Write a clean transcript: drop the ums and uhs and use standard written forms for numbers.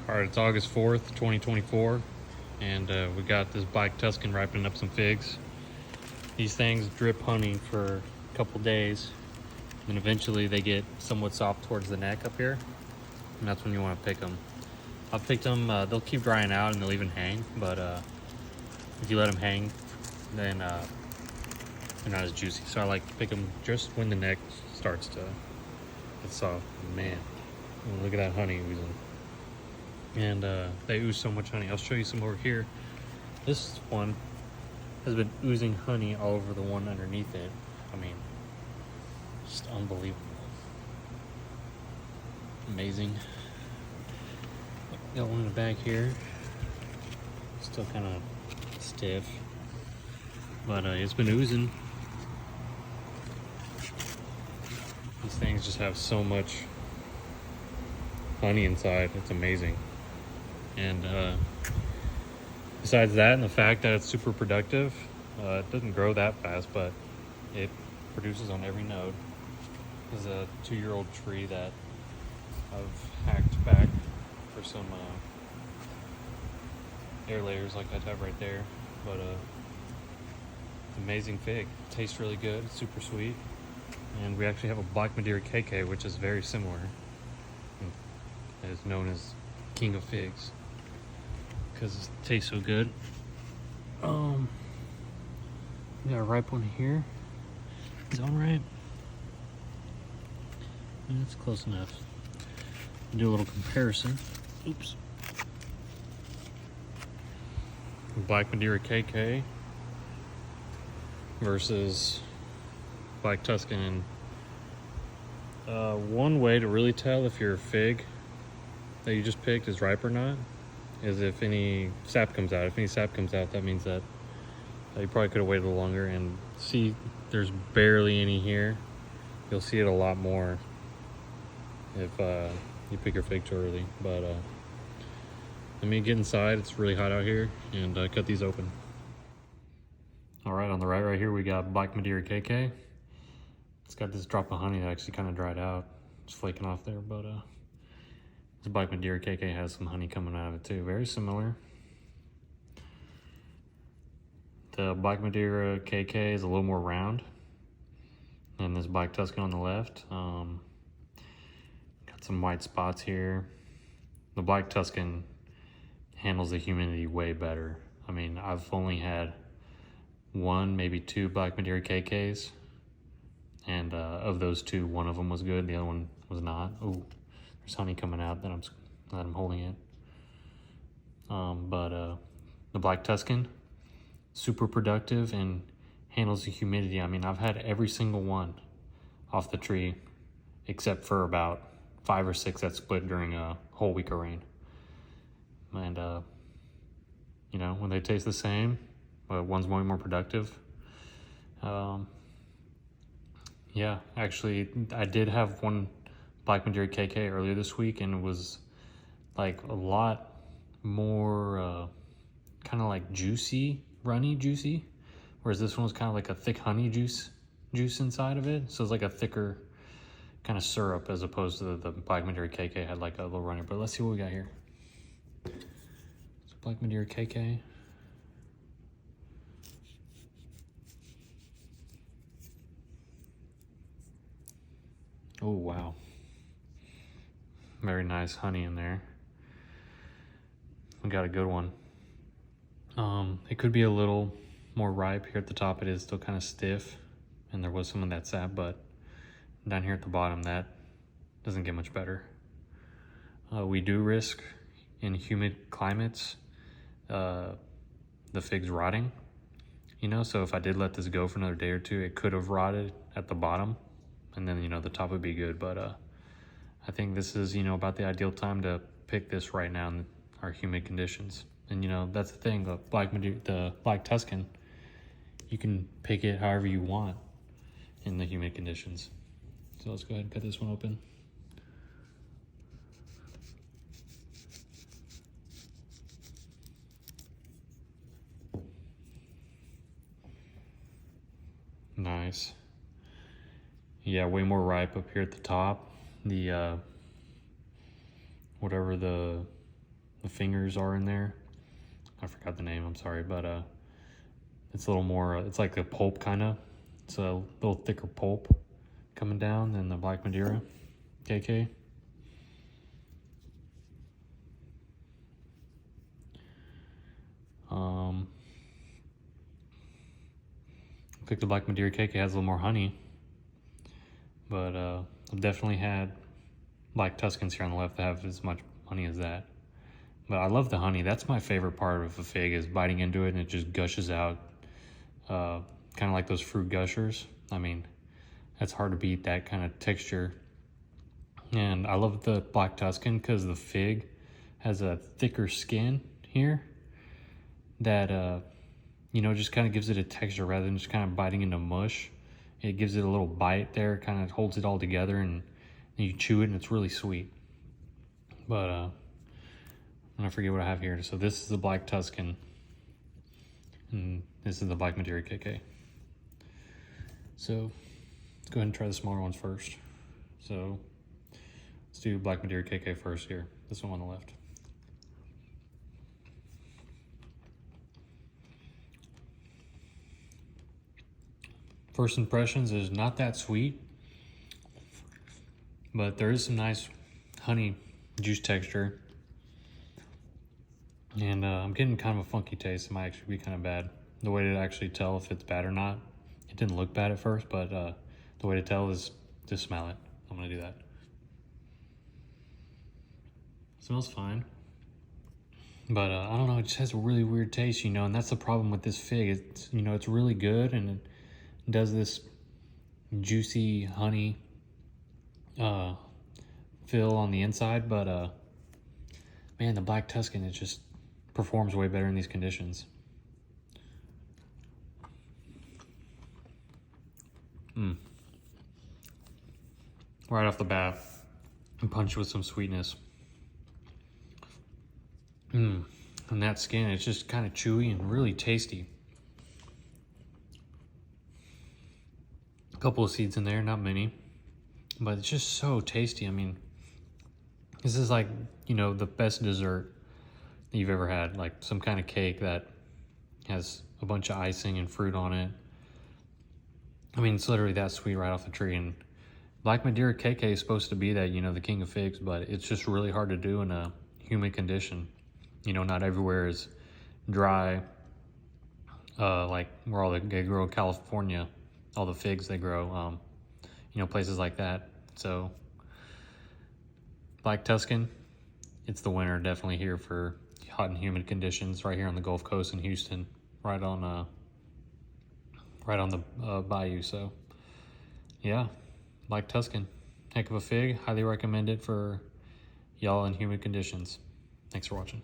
All right, it's August 4th, 2024, and we got this black Tuscan ripening up some figs. These things drip honey for a couple days, and eventually they get somewhat soft towards the neck up here, and that's when you want to pick them. I've picked them, they'll keep drying out and they'll even hang, but if you let them hang, then they're not as juicy. So I like to pick them just when the neck starts to get soft. Man, look at that honey oozing. And they ooze so much honey. I'll show you some over here. This one has been oozing honey all over the one underneath it. I mean, just unbelievable. Amazing. Got one in the back here. Still kind of stiff, but it's been oozing. These things just have so much honey inside. It's amazing. And besides that and the fact that it's super productive, it doesn't grow that fast, but it produces on every node. This is a 2-year-old tree that I've hacked back for some air layers like I have right there. But amazing fig. Tastes really good. It's super sweet. And we actually have a black Madeira KK, which is very similar. It is known as King of Figs because it tastes so good. We got a ripe one here. Is that one right? Yeah, it's close enough. Do a little comparison. Oops. Black Madeira KK versus Black Tuscan. One way to really tell if your fig that you just picked is ripe or not is if any sap comes out. If any sap comes out, that means that you probably could have waited a little longer. And see, there's barely any here. You'll see it a lot more if you pick your fig too early. But let me get inside. It's really hot out here, and cut these open. All right, on the right here, we got Black Madeira KK. It's got this drop of honey that actually kind of dried out. It's flaking off there, but this Black Madeira KK has some honey coming out of it too. Very similar. The Black Madeira KK is a little more round than this Black Tuscan on the left. Got some white spots here. The Black Tuscan handles the humidity way better. I mean, I've only had one, maybe two Black Madeira KKs. And of those two, one of them was good, the other one was not. Oh, there's honey coming out that I'm holding it. But the Black Tuscan, super productive and handles the humidity. I mean, I've had every single one off the tree except for about 5 or 6 that split during a whole week of rain. And you know, when they taste the same, but one's more productive. Yeah, actually, I did have one Black Madeira KK earlier this week, and it was like a lot more kind of like juicy, runny juicy, whereas this one was kind of like a thick honey juice inside of it. So it's like a thicker kind of syrup as opposed to the Black Madeira KK had like a little runny. But let's see what we got here. So Black Madeira KK. Oh, wow. Very nice honey in there. We got a good one. It could be a little more ripe. Here at the top it is still kind of stiff, and there was some of that sap, but down here at the bottom that doesn't get much better. We do risk in humid climates the figs rotting, you know, so if I did let this go for another day or two, it could have rotted at the bottom, and then, you know, the top would be good. But I think this is, you know, about the ideal time to pick this right now in our humid conditions. And, you know, that's the thing, the Black Tuscan, you can pick it however you want in the humid conditions. So let's go ahead and cut this one open. Nice. Yeah, way more ripe up here at the top. The whatever the the fingers are in there. I forgot the name, I'm sorry, but it's a little more, it's like a pulp kind of. It's a little thicker pulp coming down than the Black Madeira KK. I think the Black Madeira KK has a little more honey, but I've definitely had Black Tuscans here on the left that have as much honey as that. But I love the honey. That's my favorite part of a fig, is biting into it and it just gushes out, kind of like those fruit gushers. I mean, that's hard to beat, that kind of texture. And I love the Black Tuscan because the fig has a thicker skin here that you know, just kind of gives it a texture rather than just kind of biting into mush. It gives it a little bite there, kind of holds it all together, and you chew it and it's really sweet. But I'm gonna forget what I have here. So this is the Black Tuscan, and this is the Black Madeira KK. So let's go ahead and try the smaller ones first. So let's do Black Madeira KK first here. This one on the left. First impressions is not that sweet, but there is some nice honey juice texture. And I'm getting kind of a funky taste. It might actually be kind of bad. The way to actually tell if it's bad or not, it didn't look bad at first, but the way to tell is to smell it. I'm gonna do that. It smells fine. But I don't know, it just has a really weird taste, you know, and that's the problem with this fig. It's, you know, it's really good and it does this juicy honey feel on the inside, but man, the Black Tuscan, it just performs way better in these conditions. Right off the bat, and punch with some sweetness. And that skin, it's just kind of chewy and really tasty. A couple of seeds in there, not many, but it's just so tasty. I mean, this is like, you know, the best dessert that you've ever had, like some kind of cake that has a bunch of icing and fruit on it. I mean, it's literally that sweet right off the tree. And Black Madeira KK is supposed to be that, you know, the king of figs, but it's just really hard to do in a humid condition. You know, not everywhere is dry, like where all they grow in California, all the figs they grow, you know, places like that. So Black Tuscan, it's the winner definitely here for hot and humid conditions right here on the Gulf Coast in Houston, right on the bayou. So yeah, Black Tuscan, heck of a fig. Highly recommend it for y'all in humid conditions. Thanks for watching.